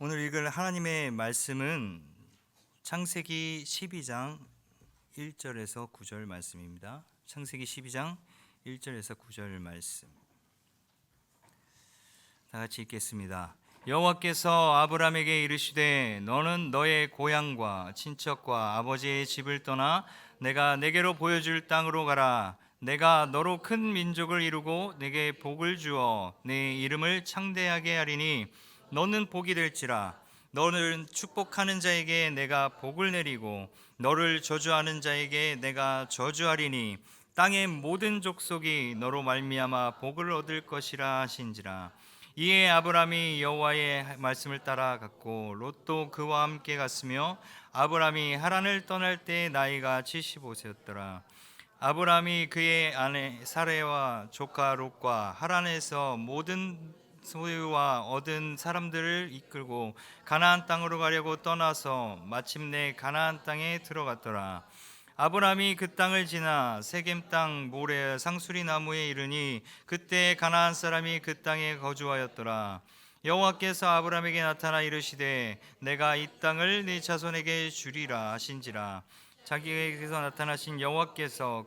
오늘 읽을 하나님의 말씀은 창세기 12장 1절에서 9절 말씀입니다. 창세기 12장 1절에서 9절 말씀. 다 같이 읽겠습니다. 여호와께서 아브라함에게 이르시되 너는 너의 고향과 친척과 아버지의 집을 떠나 내가 내게로 보여줄 땅으로 가라. 내가 너로 큰 민족을 이루고 내게 복을 주어 네 이름을 창대하게 하리니 너는 복이 될지라. 너를 축복하는 자에게 내가 복을 내리고 너를 저주하는 자에게 내가 저주하리니 땅의 모든 족속이 너로 말미암아 복을 얻을 것이라 하신지라. 이에 아브라함이 여호와의 말씀을 따라 갔고 롯도 그와 함께 갔으며 아브라함이 하란을 떠날 때 나이가 75세였더라. 아브라함이 그의 아내 사레와 조카 롯과 하란에서 모든 소유와 얻은 사람들을 이끌고 가나안 땅으로 가려고 떠나서 마침내 가나안 땅에 들어갔더라. 아브라함이 그 땅을 지나 세겜 땅 모레 상수리 나무에 이르니 그때 가나안 사람이 그 땅에 거주하였더라. 여호와께서 아브라함에게 나타나 이르시되 내가 이 땅을 네 자손에게 주리라 하신지라. 자기에게서 나타나신 여호와께서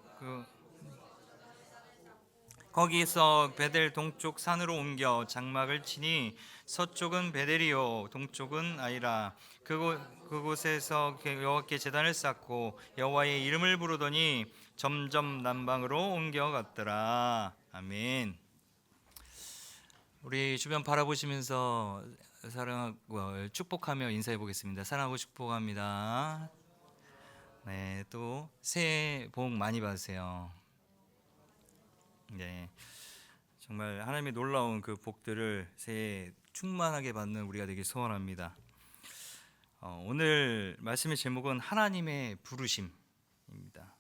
거기서 베델 동쪽 산으로 옮겨 장막을 치니 서쪽은 베델이요 동쪽은 아이라. 그곳에서 여호와께 제단을 쌓고 여호와의 이름을 부르더니 점점 남방으로 옮겨갔더라. 아멘. 우리 주변 바라보시면서 사랑하고 축복하며 인사해 보겠습니다. 사랑하고 축복합니다. 네, 또 새해 복 많이 받으세요. 네, 정말 하나님의 놀라운 그 복들을 새해 충만하게 받는 우리가 되길 소원합니다. 오늘 말씀의 제목은 하나님의 부르심입니다.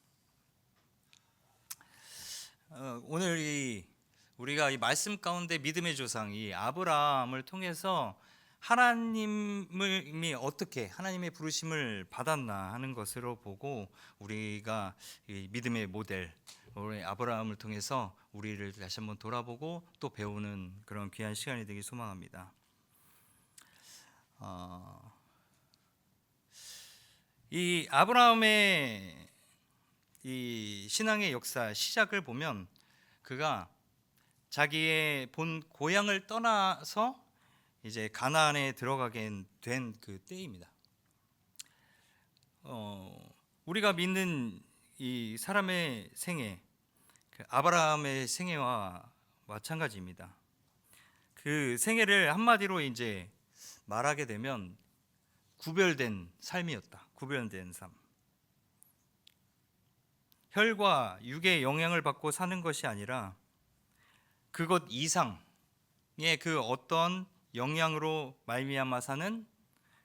오늘 우리가 이 말씀 가운데 믿음의 조상 이 아브라함을 통해서 하나님이 어떻게 하나님의 부르심을 받았나 하는 것으로 보고 우리가 이 믿음의 모델 우리 아브라함을 통해서 우리를 다시 한번 돌아보고 또 배우는 그런 귀한 시간이 되길 소망합니다. 이 아브라함의 이 신앙의 역사 시작을 보면 그가 자기의 본 고향을 떠나서 이제 가나안에 들어가게 된 그 때입니다. 우리가 믿는 이 사람의 생애, 그 아브라함의 생애와 마찬가지입니다. 그 생애를 한마디로 이제 말하게 되면 구별된 삶이었다. 구별된 삶. 혈과 육의 영향을 받고 사는 것이 아니라 그것 이상의 그 어떤 영향으로 말미암아 사는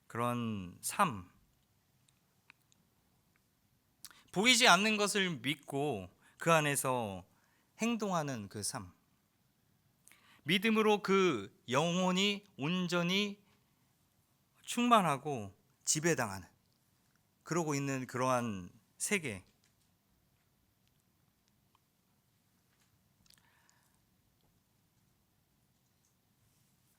그런 삶. 보이지 않는 것을 믿고 그 안에서 행동하는 그 삶. 믿음으로 그 영혼이 온전히 충만하고 지배당하는 그러고 있는 그러한 세계.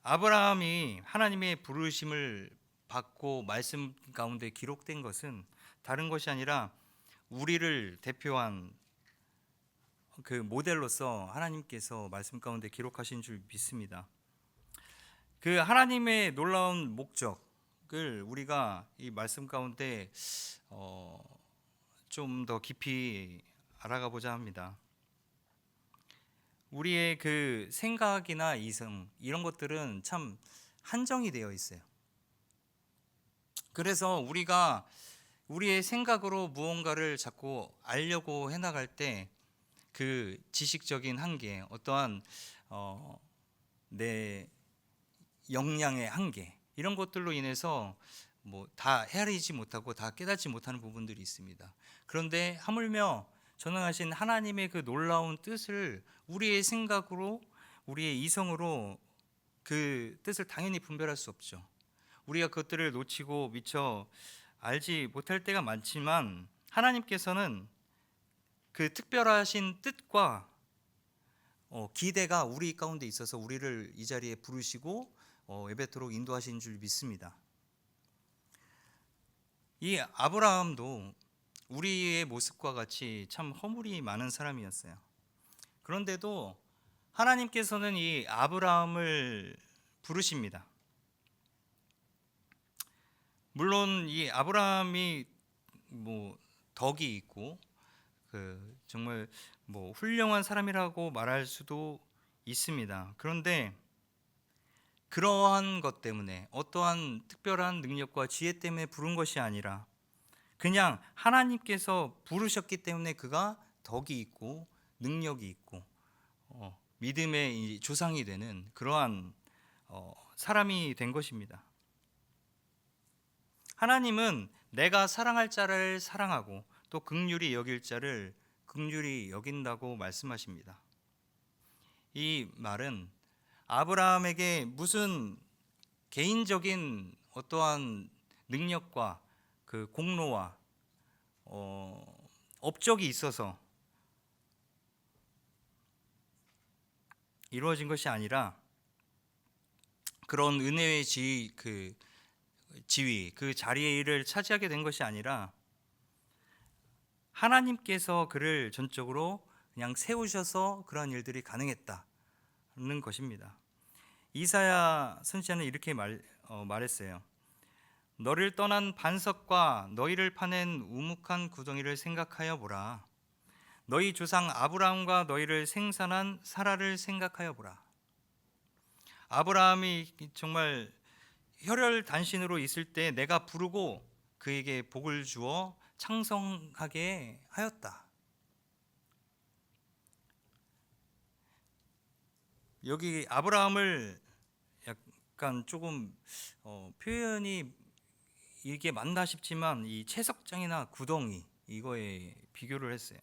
아브라함이 하나님의 부르심을 받고 말씀 가운데 기록된 것은 다른 것이 아니라 우리를 대표한 그 모델로서 하나님께서 말씀 가운데 기록하신 줄 믿습니다. 그 하나님의 놀라운 목적을 우리가 이 말씀 가운데 좀 더 깊이 알아가 보자 합니다. 우리의 그 생각이나 이성 이런 것들은 참 한정이 되어 있어요. 그래서 우리가 우리의 생각으로 무언가를 자꾸 알려고 해나갈 때 그 지식적인 한계, 어떠한 내 역량의 한계 이런 것들로 인해서 뭐 다 헤아리지 못하고 다 깨닫지 못하는 부분들이 있습니다. 그런데 하물며 전능하신 하나님의 그 놀라운 뜻을 우리의 생각으로 우리의 이성으로 그 뜻을 당연히 분별할 수 없죠. 우리가 그것들을 놓치고 미처 알지 못할 때가 많지만 하나님께서는 그 특별하신 뜻과 기대가 우리 가운데 있어서 우리를 이 자리에 부르시고 예배토록 인도하신 줄 믿습니다. 이 아브라함도 우리의 모습과 같이 참 허물이 많은 사람이었어요. 그런데도 하나님께서는 이 아브라함을 부르십니다. 물론 이 아브라함이 덕이 있고 정말 훌륭한 사람이라고 말할 수도 있습니다. 그런데 그러한 것 때문에, 어떠한 특별한 능력과 지혜 때문에 부른 것이 아니라 그냥 하나님께서 부르셨기 때문에 그가 덕이 있고 능력이 있고 믿음의 조상이 되는 그러한 사람이 된 것입니다. 하나님은 내가 사랑할 자를 사랑하고 또 긍휼히 여길 자를 긍휼히 여긴다고 말씀하십니다. 이 말은 아브라함에게 무슨 개인적인 어떠한 능력과 그 공로와 업적이 있어서 이루어진 것이 아니라, 그런 은혜의 지위, 그 자리를 차지하게 된 것이 아니라 하나님께서 그를 전적으로 그냥 세우셔서 그러한 일들이 가능했다는 것입니다. 이사야 선지자는 이렇게 말했어요. 너를 떠난 반석과 너희를 파낸 우묵한 구덩이를 생각하여 보라. 너희 조상 아브라함과 너희를 생산한 사라를 생각하여 보라. 아브라함이 정말 혈혈단신으로 있을 때 내가 부르고 그에게 복을 주어 창성하게 하였다. 여기 아브라함을 약간 조금 표현이 이게 맞나 싶지만 이 채석장이나 구덩이, 이거에 비교를 했어요.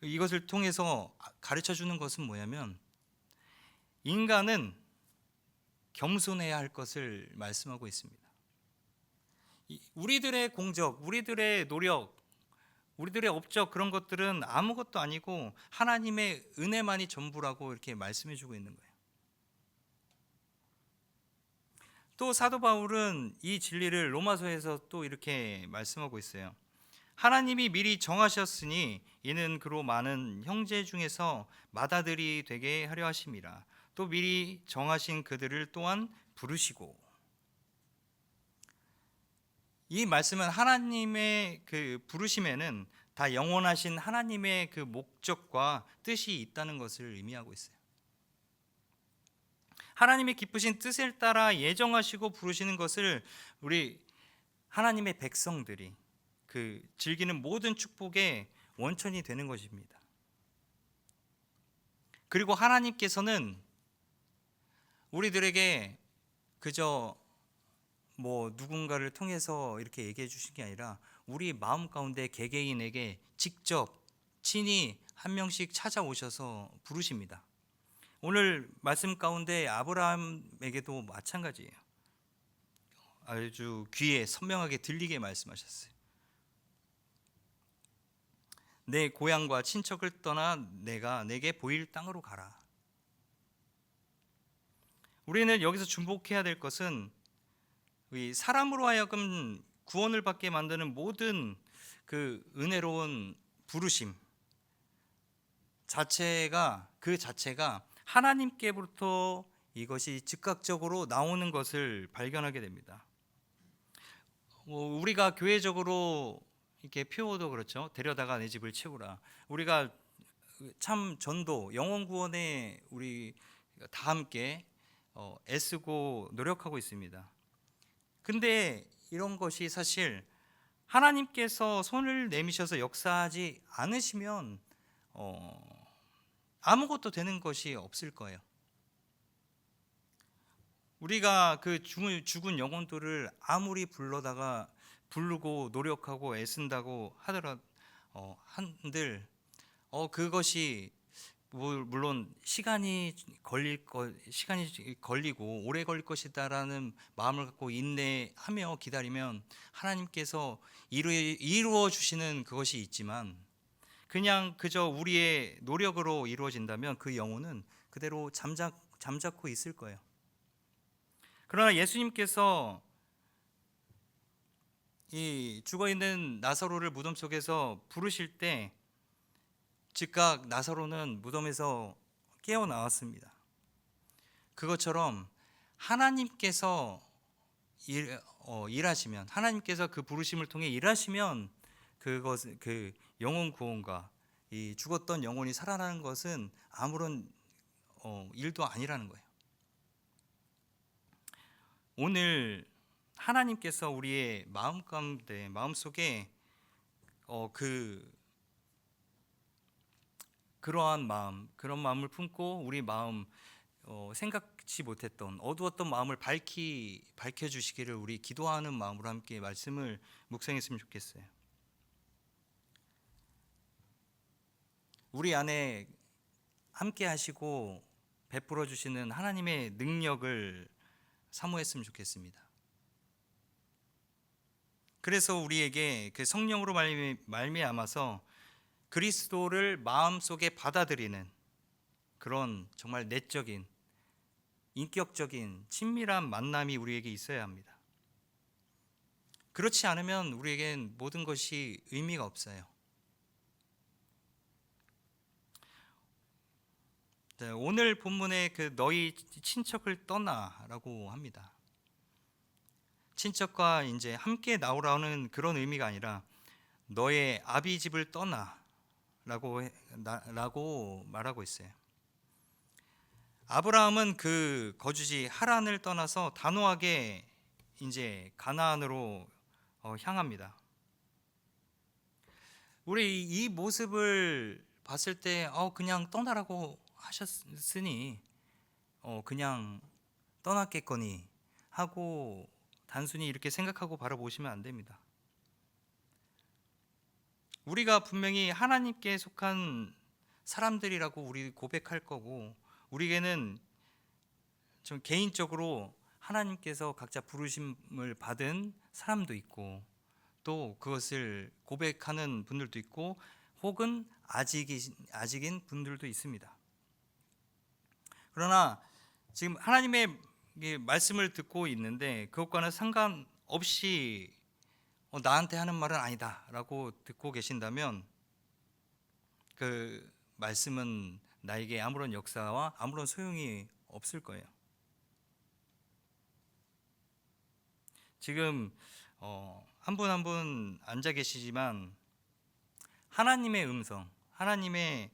이것을 통해서 가르쳐 주는 것은 뭐냐면, 인간은 겸손해야 할 것을 말씀하고 있습니다. 우리들의 공적, 우리들의 노력, 우리들의 업적, 그런 것들은 아무것도 아니고 하나님의 은혜만이 전부라고 이렇게 말씀해 주고 있는 거예요. 또 사도 바울은 이 진리를 로마서에서 또 이렇게 말씀하고 있어요. 하나님이 미리 정하셨으니 이는 그로 많은 형제 중에서 맏아들이 되게 하려 하심이라. 또 미리 정하신 그들을 또한 부르시고. 이 말씀은 하나님의 그 부르심에는 다 영원하신 하나님의 그 목적과 뜻이 있다는 것을 의미하고 있어요. 하나님의 기쁘신 뜻을 따라 예정하시고 부르시는 것을 우리 하나님의 백성들이 즐기는 모든 축복의 원천이 되는 것입니다. 그리고 하나님께서는 우리들에게 그저 누군가를 통해서 이렇게 얘기해 주신 게 아니라 우리 마음 가운데 개개인에게 직접 친히 한 명씩 찾아오셔서 부르십니다. 오늘 말씀 가운데 아브라함에게도 마찬가지예요. 아주 귀에 선명하게 들리게 말씀하셨어요. 내 고향과 친척을 떠나 내가 내게 보일 땅으로 가라. 우리는 여기서 중복해야 될 것은 사람으로 하여금 구원을 받게 만드는 모든 그 은혜로운 부르심 자체가 하나님께로부터 이것이 즉각적으로 나오는 것을 발견하게 됩니다. 우리가 교회적으로 이렇게 표어도 그렇죠. 데려다가 내 집을 채우라. 우리가 참 전도, 영혼 구원에 우리 다 함께 애쓰고 노력하고 있습니다. 근데 이런 것이 사실 하나님께서 손을 내미셔서 역사하지 않으시면 아무것도 되는 것이 없을 거예요. 우리가 그 죽은 영혼들을 아무리 부르고 노력하고 애쓴다고 하더라도 한들 그것이 물론 시간이 걸리고 오래 걸릴 것이다라는 마음을 갖고 인내하며 기다리면 하나님께서 이루어 주시는 그것이 있지만, 그냥 그저 우리의 노력으로 이루어진다면 그 영혼은 그대로 잠자코 있을 거예요. 그러나 예수님께서 이 죽어 있는 나사로를 무덤 속에서 부르실 때 즉각 나사로는 무덤에서 깨어 나왔습니다. 그것처럼 하나님께서 일하시면, 하나님께서 그 부르심을 통해 일하시면 그 영혼 구원과 이 죽었던 영혼이 살아나는 것은 아무런 일도 아니라는 거예요. 오늘 하나님께서 우리의 마음 가운데, 마음속에 그러한 마음, 그런 마음을 품고 우리 마음, 생각지 못했던 어두웠던 마음을 밝혀주시기를 우리 기도하는 마음으로 함께 말씀을 묵상했으면 좋겠어요. 우리 안에 함께 하시고 베풀어 주시는 하나님의 능력을 사모했으면 좋겠습니다. 그래서 우리에게 그 성령으로 말미암아서 그리스도를 마음속에 받아들이는 그런 정말 내적인, 인격적인 친밀한 만남이 우리에게 있어야 합니다. 그렇지 않으면 우리에겐 모든 것이 의미가 없어요. 오늘 본문에 그 너희 친척을 떠나라고 합니다. 친척과 이제 함께 나오라는 그런 의미가 아니라 너의 아비 집을 떠나라고 말하고 있어요. 아브라함은 그 거주지 하란을 떠나서 단호하게 이제 가나안으로 향합니다. 우리 이 모습을 봤을 때 그냥 떠나라고 하셨으니 그냥 떠났겠거니 하고 단순히 이렇게 생각하고 바라보시면 안 됩니다. 우리가 분명히 하나님께 속한 사람들이라고 우리 고백할 거고, 우리에게는 좀 개인적으로 하나님께서 각자 부르심을 받은 사람도 있고, 또 그것을 고백하는 분들도 있고, 혹은 아직인 분들도 있습니다. 그러나 지금 하나님의 말씀을 듣고 있는데 그것과는 상관없이 나한테 하는 말은 아니다 라고 듣고 계신다면 그 말씀은 나에게 아무런 역사와 아무런 소용이 없을 거예요. 지금 한 분 한 분 앉아 계시지만 하나님의 음성, 하나님의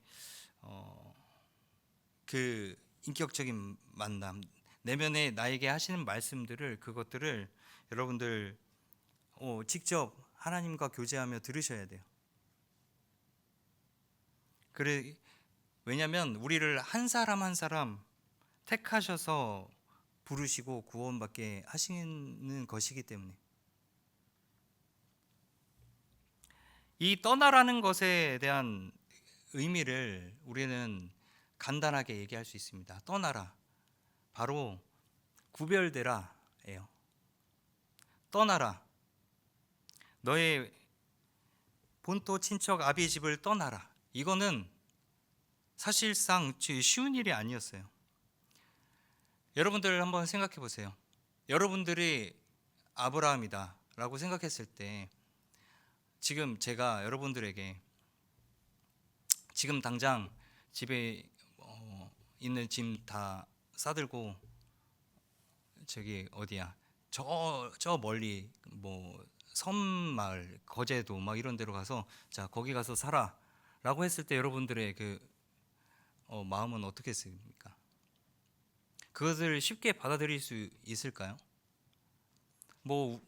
그 인격적인 만남, 내면에 나에게 하시는 말씀들을, 그것들을 여러분들 직접 하나님과 교제하며 들으셔야 돼요. 왜냐하면 우리를 한 사람 한 사람 택하셔서 부르시고 구원받게 하시는 것이기 때문에, 이 떠나라는 것에 대한 의미를 우리는 간단하게 얘기할 수 있습니다. 떠나라, 바로 구별되라예요. 떠나라, 너의 본토 친척 아비 집을 떠나라. 이거는 사실상 쉬운 일이 아니었어요. 여러분들 한번 생각해 보세요. 여러분들이 아브라함이다 라고 생각했을 때, 지금 제가 여러분들에게 지금 당장 집에 있는 짐 다 싸들고 저기 어디야, 저 멀리 뭐 섬마을, 거제도 막 이런 데로 가서 자 거기 가서 살아 라고 했을 때 여러분들의 그 마음은 어떻겠습니까? 그것을 쉽게 받아들일 수 있을까요? 뭐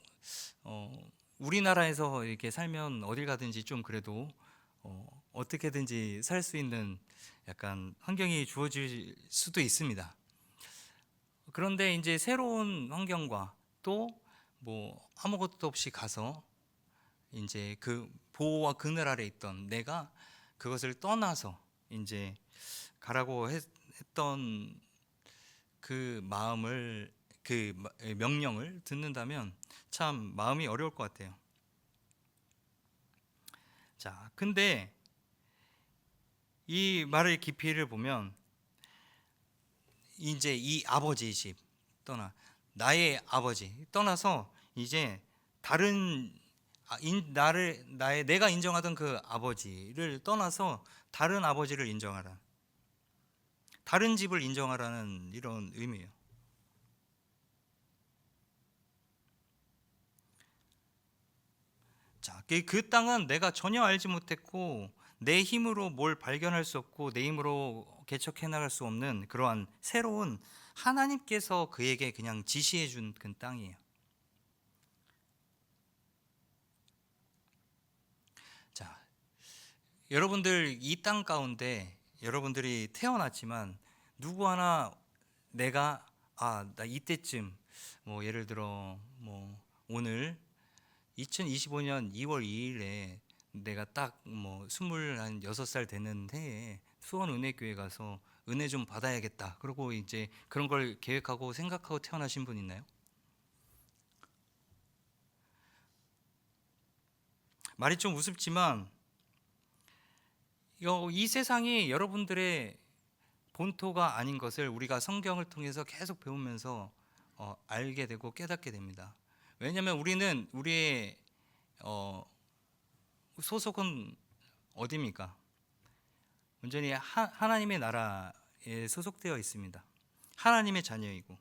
우리나라에서 이렇게 살면 어딜 가든지 좀 그래도 어떻게든지 살 수 있는 약간 환경이 주어질 수도 있습니다. 그런데 이제 새로운 환경과 또 뭐 아무것도 없이 가서 이제 그 보호와 그늘 아래 있던 내가 그것을 떠나서 이제 가라고 했던 그 마음을, 그 명령을 듣는다면 참 마음이 어려울 것 같아요. 자, 근데 이 말의 깊이를 보면 이제 이 아버지 집 떠나, 나의 아버지 떠나서 이제 다른 내가 인정하던 그 아버지를 떠나서 다른 아버지를 인정하라. 다른 집을 인정하라는 이런 의미예요. 자, 그 땅은 내가 전혀 알지 못했고 내 힘으로 뭘 발견할 수 없고 내 힘으로 개척해 나갈 수 없는 그러한 새로운 하나님께서 그에게 그냥 지시해 준 그 땅이에요. 자, 여러분들 이 땅 가운데 여러분들이 태어났지만 누구 하나 내가 나 이때쯤 뭐 예를 들어 뭐 오늘 2025년 2월 2일에 내가 딱 뭐 26살 되는 해에 수원 은혜교회 가서 은혜 좀 받아야겠다. 그리고 이제 그런 걸 계획하고 생각하고 태어나신 분 있나요? 말이 좀 우습지만 이 세상이 여러분들의 본토가 아닌 것을 우리가 성경을 통해서 계속 배우면서 알게 되고 깨닫게 됩니다. 왜냐하면 우리는 우리의 소속은 어디입니까? 온전히 하나님의 나라에 소속되어 있습니다. 하나님의 자녀이고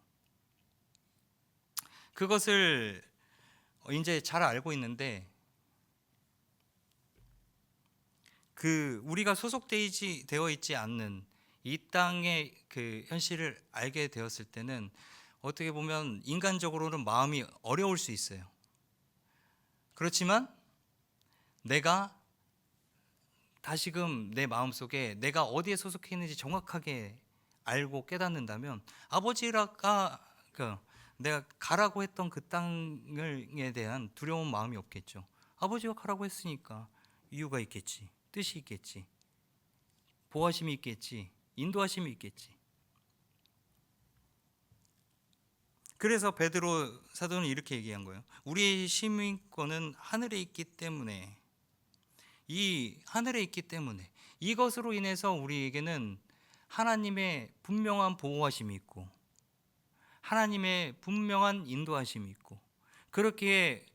그것을 이제 잘 알고 있는데 그 우리가 되어 있지 않는 이 땅의 그 현실을 알게 되었을 때는 어떻게 보면 인간적으로는 마음이 어려울 수 있어요. 그렇지만 내가 다시금 내 마음속에 내가 어디에 소속해 있는지 정확하게 알고 깨닫는다면 아버지가 내가 가라고 했던 그 땅에 대한 두려운 마음이 없겠죠. 아버지가 가라고 했으니까 이유가 있겠지, 뜻이 있겠지, 보호하심이 있겠지, 인도하심이 있겠지. 그래서 베드로 사도는 이렇게 얘기한 거예요. 우리의 시민권은 하늘에 있기 때문에 이 하늘에 있기 때문에 이것으로 인해서 우리에게는 하나님의 분명한 보호하심이 있고 하나님의 분명한 인도하심이 있고 그렇기에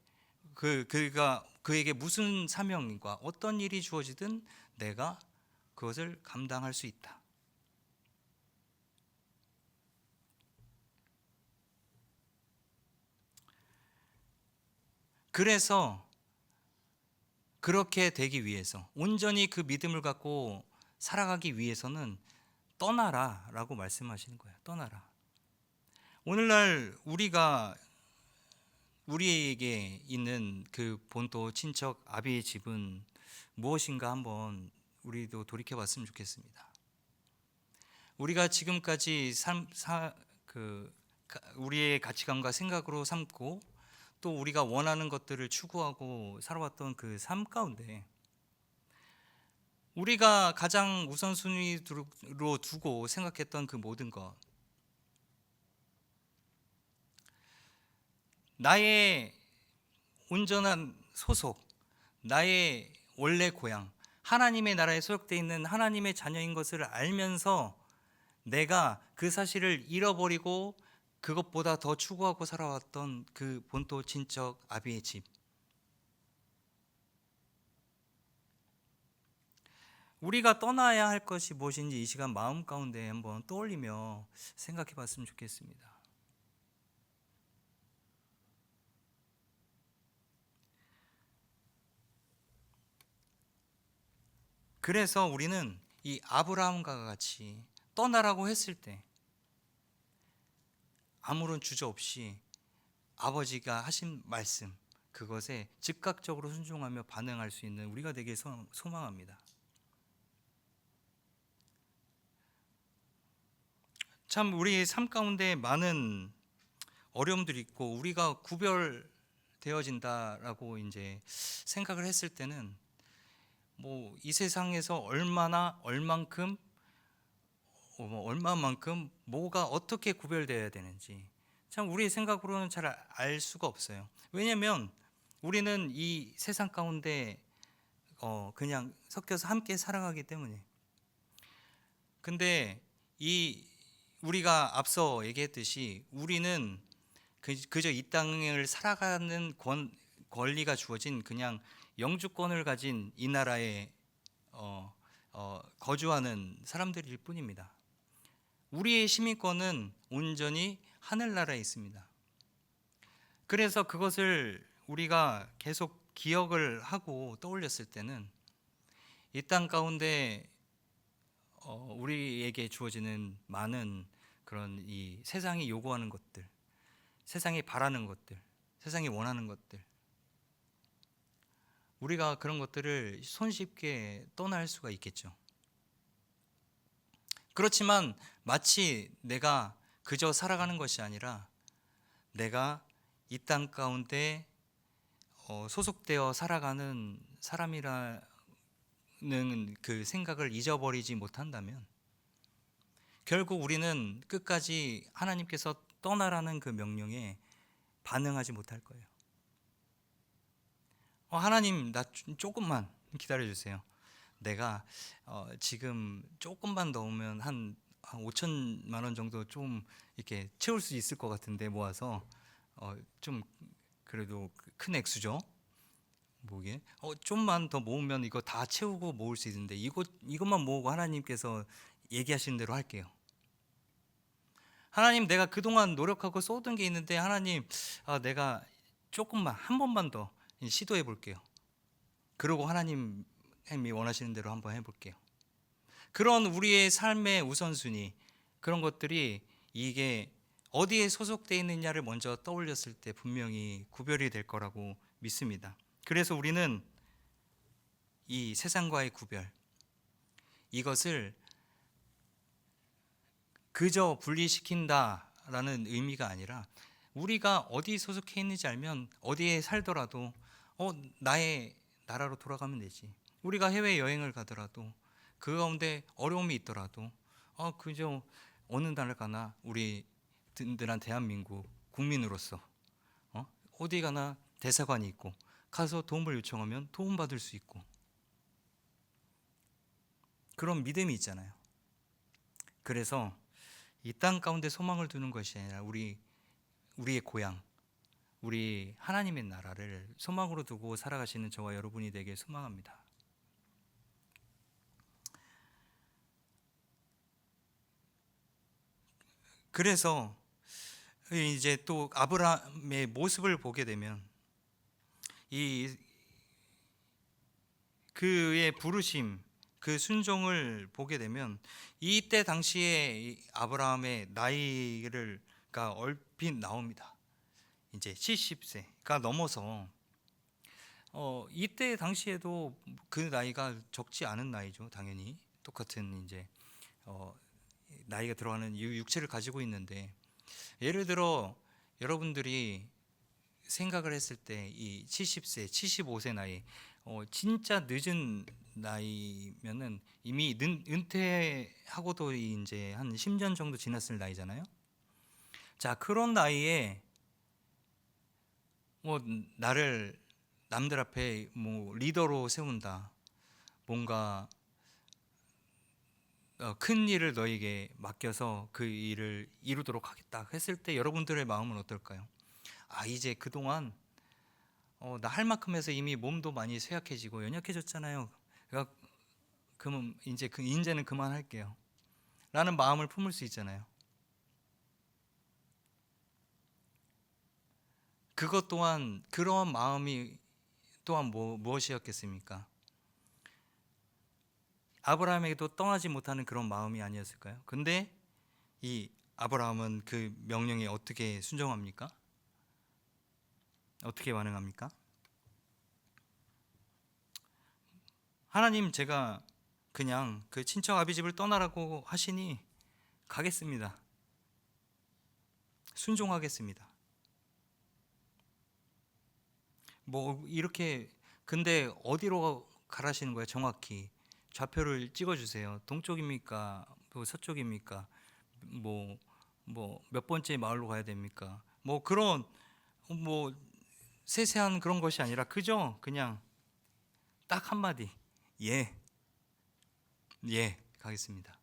그가 그에게 무슨 사명과 어떤 일이 주어지든 내가 그것을 감당할 수 있다. 그래서 그렇게 되기 위해서 온전히 그 믿음을 갖고 살아가기 위해서는 떠나라 라고 말씀하시는 거예요. 떠나라. 오늘날 우리에게 있는 그 본토 친척 아비의 집은 무엇인가 한번 우리도 돌이켜 봤으면 좋겠습니다. 우리가 지금까지 우리의 가치관과 생각으로 삼고 또 우리가 원하는 것들을 추구하고 살아왔던 그 삶 가운데 우리가 가장 우선순위로 두고 생각했던 그 모든 것, 나의 온전한 소속, 나의 원래 고향, 하나님의 나라에 소속되어 있는 하나님의 자녀인 것을 알면서 내가 그 사실을 잃어버리고 그것보다 더 추구하고 살아왔던 그 본토 친척 아비의 집, 우리가 떠나야 할 것이 무엇인지 이 시간 마음 가운데 한번 떠올리며 생각해 봤으면 좋겠습니다. 그래서 우리는 이 아브라함과 같이 떠나라고 했을 때 아무런 주저 없이 아버지가 하신 말씀 그것에 즉각적으로 순종하며 반응할 수 있는 우리가 되길 소망합니다. 참 우리 삶 가운데 많은 어려움들이 있고 우리가 구별되어진다라고 이제 생각을 했을 때는 뭐 이 세상에서 얼마만큼 뭐가 어떻게 구별되어야 되는지 참 우리의 생각으로는 잘 알 수가 없어요. 왜냐하면 우리는 이 세상 가운데 그냥 섞여서 함께 살아가기 때문에. 근데 이 우리가 앞서 얘기했듯이 우리는 그저 이 땅을 살아가는 권리가 주어진 그냥 영주권을 가진 이 나라에 거주하는 사람들일 뿐입니다. 우리의 시민권은 온전히 하늘나라에 있습니다. 그래서 그것을 우리가 계속 기억을 하고 떠올렸을 때는 이 땅 가운데 우리에게 주어지는 많은 그런 이 세상이 요구하는 것들, 세상이 바라는 것들, 세상이 원하는 것들, 우리가 그런 것들을 손쉽게 떠날 수가 있겠죠. 그렇지만 마치 내가 그저 살아가는 것이 아니라 내가 이 땅 가운데 소속되어 살아가는 사람이라는 그 생각을 잊어버리지 못한다면 결국 우리는 끝까지 하나님께서 떠나라는 그 명령에 반응하지 못할 거예요. 하나님, 나 조금만 기다려주세요. 내가 지금 조금만 더 오면 한 5천만 원 정도 좀 이렇게 채울 수 있을 것 같은데 모아서 좀 그래도 큰 액수죠. 뭐게? 좀만 더 모으면 이거 다 채우고 모을 수 있는데 이것만 모으고 하나님께서 얘기하시는 대로 할게요. 하나님, 내가 그동안 노력하고 쏟은 게 있는데 하나님, 내가 조금만 한 번만 더 시도해 볼게요. 그러고 하나님이 원하시는 대로 한번 해볼게요. 그런 우리의 삶의 우선순위, 그런 것들이 이게 어디에 소속되어 있느냐를 먼저 떠올렸을 때 분명히 구별이 될 거라고 믿습니다. 그래서 우리는 이 세상과의 구별, 이것을 그저 분리시킨다라는 의미가 아니라 우리가 어디 소속해 있는지 알면 어디에 살더라도 나의 나라로 돌아가면 되지. 우리가 해외여행을 가더라도 그 가운데 어려움이 있더라도 그저 어느 나라 가나 우리 든든한 대한민국 국민으로서 어디 가나 대사관이 있고 가서 도움을 요청하면 도움받을 수 있고 그런 믿음이 있잖아요. 그래서 이 땅 가운데 소망을 두는 것이 아니라 우리의 고향, 우리 하나님의 나라를 소망으로 두고 살아가시는 저와 여러분이 되길 소망합니다. 그래서 이제 또 아브라함의 모습을 보게 되면 이 그의 부르심, 그 순종을 보게 되면 이때 당시에 이 아브라함의 나이가 얼핏 나옵니다. 이제 70세가 넘어서 이때 당시에도 그 나이가 적지 않은 나이죠. 당연히 똑같은 이제 나이가 들어가는 육체를 가지고 있는데 예를 들어 여러분들이 생각을 했을 때 이 70세, 75세 나이 진짜 늦은 나이면은 이미 은퇴하고도 이제 한 10년 정도 지났을 나이잖아요. 자, 그런 나이에 뭐 나를 남들 앞에 뭐 리더로 세운다. 뭔가 큰 일을 너에게 맡겨서 그 일을 이루도록 하겠다 했을 때 여러분들의 마음은 어떨까요? 이제 그동안 나 할 만큼 해서 이미 몸도 많이 쇠약해지고 연약해졌잖아요. 그러니까 그럼 이제는 그만할게요. 라는 마음을 품을 수 있잖아요. 그것 또한 그런 마음이 또한 무엇이었겠습니까? 아브라함에게도 떠나지 못하는 그런 마음이 아니었을까요? 근데 이 아브라함은 그 명령에 어떻게 순종합니까? 어떻게 반응합니까? 하나님, 제가 그냥 그 친척 아비 집을 떠나라고 하시니 가겠습니다. 순종하겠습니다. 뭐 이렇게 근데 어디로 가라시는 거예요? 정확히 좌표를 찍어주세요. 동쪽입니까? 뭐 서쪽입니까? 뭐 몇 번째 마을로 가야 됩니까? 뭐 그런 뭐 세세한 그런 것이 아니라 그저 그냥 딱 한마디 예, 예, 가겠습니다.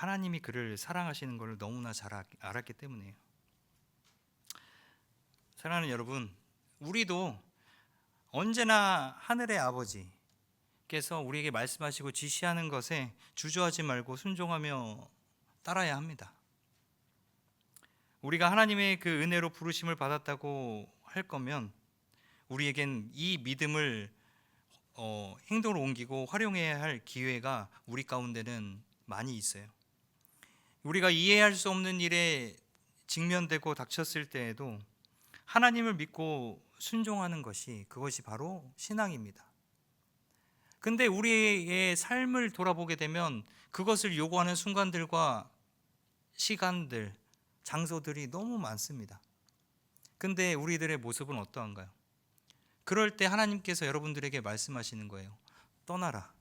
하나님이 그를 사랑하시는 것을 너무나 잘 알았기 때문이에요. 사랑하는 여러분, 우리도 언제나 하늘의 아버지께서 우리에게 말씀하시고 지시하는 것에 주저하지 말고 순종하며 따라야 합니다. 우리가 하나님의 그 은혜로 부르심을 받았다고 할 거면 우리에겐 이 믿음을 행동으로 옮기고 활용해야 할 기회가 우리 가운데는 많이 있어요. 우리가 이해할 수 없는 일에 직면되고 닥쳤을 때에도 하나님을 믿고 순종하는 것이, 그것이 바로 신앙입니다. 근데 우리의 삶을 돌아보게 되면 그것을 요구하는 순간들과 시간들, 장소들이 너무 많습니다. 근데 우리들의 모습은 어떠한가요? 그럴 때 하나님께서 여러분들에게 말씀하시는 거예요. 떠나라.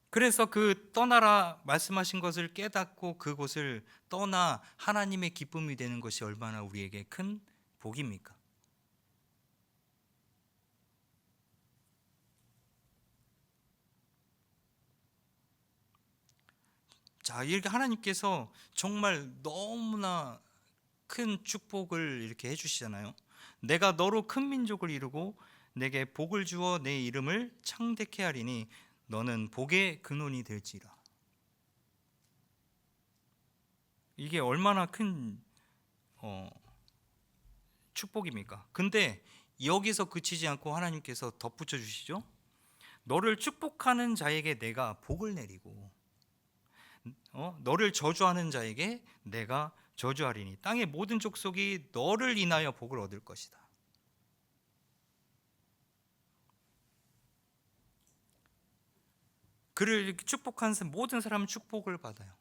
그래서 그 떠나라 말씀하신 것을 깨닫고 그곳을 떠나 하나님의 기쁨이 되는 것이 얼마나 우리에게 큰 복입니까? 자, 이렇게 하나님께서 정말 너무나 큰 축복을 이렇게 해주시잖아요. 내가 너로 큰 민족을 이루고 내게 복을 주어 내 이름을 창대케 하리니 너는 복의 근원이 될지라. 이게 얼마나 큰 축복입니까? 근데 여기서 그치지 않고 하나님께서 덧붙여 주시죠. 너를 축복하는 자에게 내가 복을 내리고 너를 저주하는 자에게 내가 저주하리니 땅의 모든 족속이 너를 인하여 복을 얻을 것이다. 그를 축복한 모든 사람은 축복을 받아요.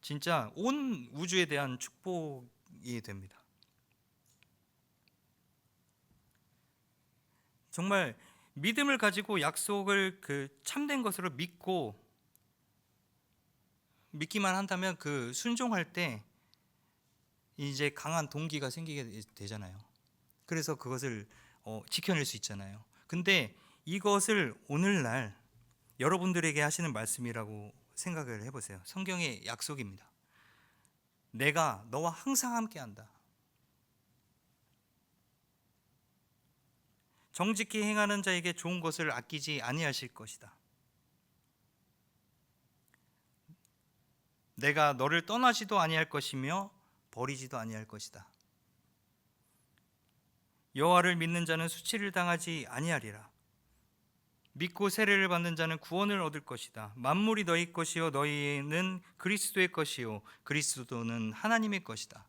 진짜 온 우주에 대한 축복이 됩니다. 정말 믿음을 가지고 약속을 참된 것으로 믿기만 한다면 그 순종할 때 이제 강한 동기가 생기게 되잖아요. 그래서 그것을 지켜낼 수 있잖아요. 근데 이것을 오늘날 여러분들에게 하시는 말씀이라고 생각을 해보세요. 성경의 약속입니다. 내가 너와 항상 함께한다. 정직히 행하는 자에게 좋은 것을 아끼지 아니하실 것이다. 내가 너를 떠나지도 아니할 것이며 버리지도 아니할 것이다. 여호와를 믿는 자는 수치를 당하지 아니하리라. 믿고 세례를 받는 자는 구원을 얻을 것이다. 만물이 너희 것이요 너희는 그리스도의 것이요 그리스도는 하나님의 것이다.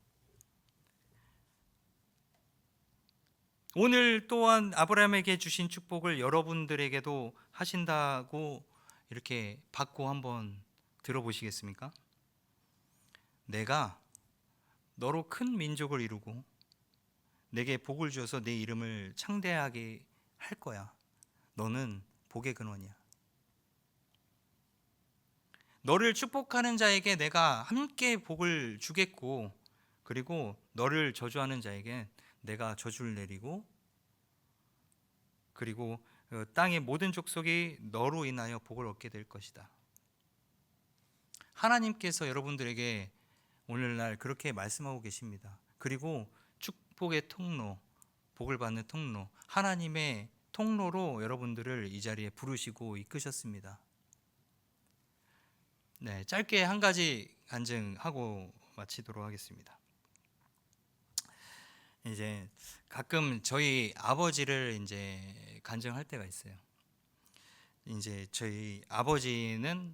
오늘 또한 아브라함에게 주신 축복을 여러분들에게도 하신다고 이렇게 받고 한번 들어보시겠습니까? 내가 너로 큰 민족을 이루고 내게 복을 주어서 내 이름을 창대하게 할 거야. 너는 복의 근원이야. 너를 축복하는 자에게 내가 함께 복을 주겠고, 그리고 너를 저주하는 자에게 내가 저주를 내리고, 그리고 땅의 모든 족속이 너로 인하여 복을 얻게 될 것이다. 하나님께서 여러분들에게 오늘날 그렇게 말씀하고 계십니다. 그리고 축복의 통로, 복을 받는 통로, 하나님의 통로로 여러분들을 이 자리에 부르시고 이끄셨습니다. 네, 짧게 한 가지 간증하고 마치도록 하겠습니다. 이제 가끔 저희 아버지를 이제 간증할 때가 있어요. 이제 저희 아버지는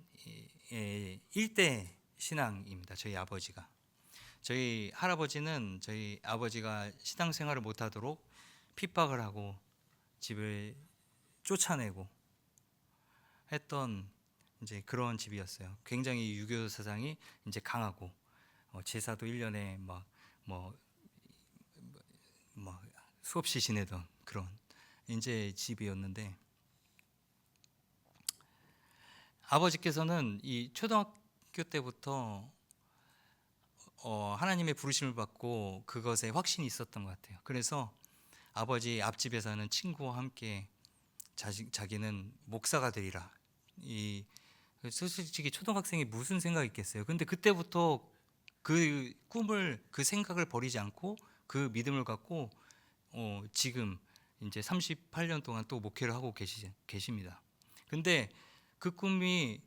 일대 신앙입니다. 저희 아버지가. 저희 할아버지는 저희 아버지가 신앙생활을 못하도록 핍박을 하고 집을 쫓아내고 했던 이제 그런 집이었어요. 굉장히 유교 사상이 이제 강하고 제사도 1년에 막 수없이 지내던 그런 이제 집이었는데, 아버지께서는 이 초등학교 때부터 하나님의 부르심을 받고 그것에 확신이 있었던 것 같아요. 그래서 아버지 앞집에 사는 친구와 함께 자기는 목사가 되리라 이 솔직히 초등학생이 무슨 생각이 있겠어요. 근데 그때부터 그 꿈을 그 생각을 버리지 않고 그 믿음을 갖고 지금 이제 38년 동안 또 목회를 하고 계십니다. 근데 그 꿈을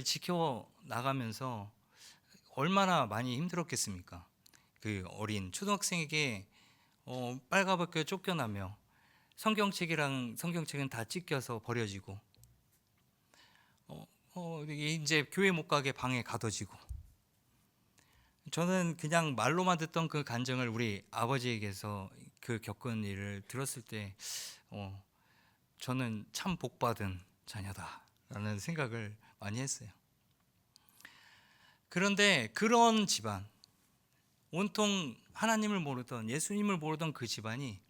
지켜 나가면서 얼마나 많이 힘들었겠습니까? 그 어린 초등학생에게 빨가벗겨 쫓겨나며 성경책은 다 찢겨서 버려지고 이제 교회 못 가게 방에 가둬지고 저는 그냥 말로만 듣던 그 간증을 우리 아버지에게서 그 겪은 일을 들었을 때 저는 참 복받은 자녀다라는 생각을 많이 했어요. 그런데 그런 집안, 온통 하나님을 모르던 예수님을 모르던 그 집안이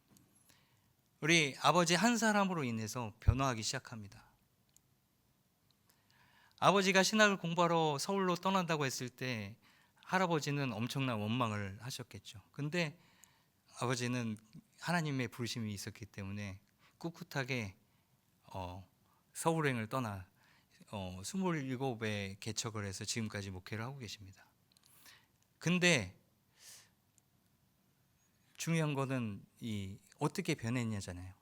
우리 아버지 한 사람으로 인해서 변화하기 시작합니다. 아버지가 신학을 공부하러 서울로 떠난다고 했을 때 할아버지는 엄청난 원망을 하셨겠죠. 근데 아버지는 하나님의 부르심이 있었기 때문에 꿋꿋하게 서울행을 떠나 27에 개척을 해서 지금까지 목회를 하고 계십니다. 근데 중요한 거는 이 어떻게 변했냐잖아요.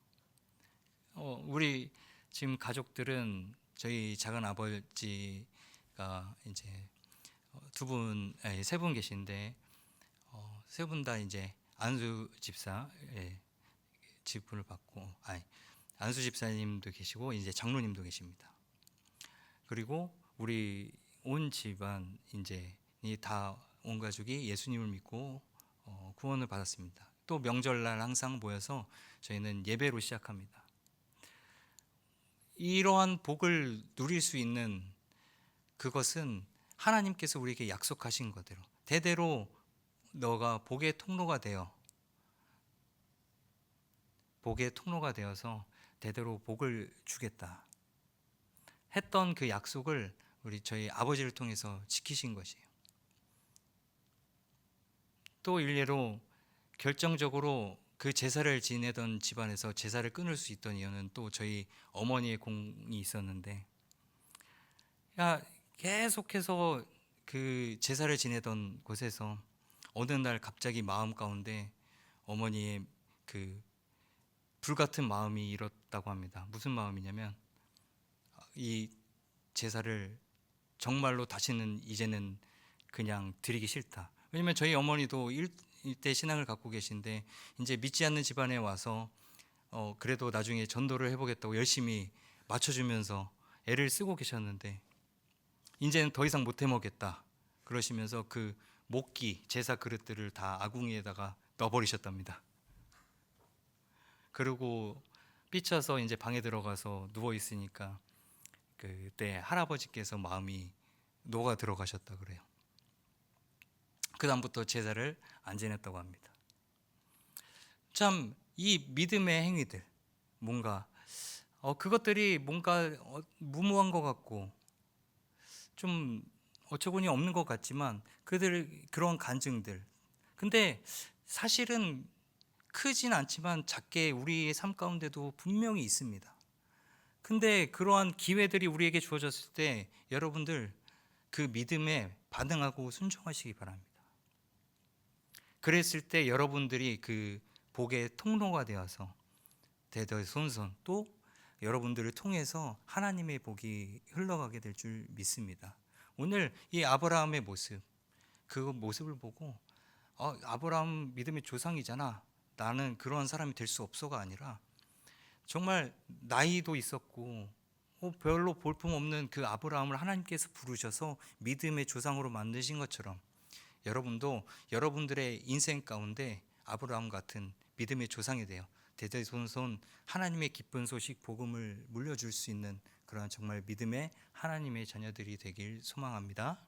우리 지금 가족들은 저희 작은 아버지가 이제 세 분 계신데 세 분 다 이제 안수 집사의 직분을 받고, 안수 집사님도 계시고 이제 장로님도 계십니다. 그리고 우리 온 집안 이제 다 온 가족이 예수님을 믿고 구원을 받았습니다. 또 명절날 항상 모여서 저희는 예배로 시작합니다. 이러한 복을 누릴 수 있는 그것은 하나님께서 우리에게 약속하신 거대로 대대로 너가 복의 통로가 되어서 대대로 복을 주겠다 했던 그 약속을 저희 아버지를 통해서 지키신 것이에요. 또 일례로 결정적으로 그 제사를 지내던 집안에서 제사를 끊을 수 있던 이유는 또 저희 어머니의 공이 있었는데, 계속해서 그 제사를 지내던 곳에서 어느 날 갑자기 마음 가운데 어머니의 그 불같은 마음이 일었다고 합니다. 무슨 마음이냐면 이 제사를 정말로 다시는 이제는 그냥 드리기 싫다. 왜냐면 저희 어머니도 일대 신앙을 갖고 계신데 이제 믿지 않는 집안에 와서 그래도 나중에 전도를 해보겠다고 열심히 맞춰주면서 애를 쓰고 계셨는데 이제는 더 이상 못 해먹겠다 그러시면서 그 목기 제사 그릇들을 다 아궁이에다가 넣어버리셨답니다. 그리고 삐쳐서 이제 방에 들어가서 누워 있으니까 그때 할아버지께서 마음이 녹아 들어가셨다 그래요. 그 다음부터 제사를 안 지냈다고 합니다. 참 이 믿음의 행위들 뭔가 그것들이 뭔가 무모한 것 같고 좀 어처구니 없는 것 같지만 그런 간증들, 근데 사실은 크진 않지만 작게 우리의 삶 가운데도 분명히 있습니다. 근데 그러한 기회들이 우리에게 주어졌을 때 여러분들 그 믿음에 반응하고 순종하시기 바랍니다. 그랬을 때 여러분들이 그 복의 통로가 되어서 대대손손 또 여러분들을 통해서 하나님의 복이 흘러가게 될 줄 믿습니다. 오늘 이 아브라함의 모습, 그 모습을 보고 아브라함 믿음의 조상이잖아, 나는 그런 사람이 될 수 없어가 아니라 정말 나이도 있었고 별로 볼품없는 그 아브라함을 하나님께서 부르셔서 믿음의 조상으로 만드신 것처럼 여러분도 여러분들의 인생 가운데 아브라함 같은 믿음의 조상이 되어 대대손손 하나님의 기쁜 소식 복음을 물려줄 수 있는 그러한 정말 믿음의 하나님의 자녀들이 되길 소망합니다.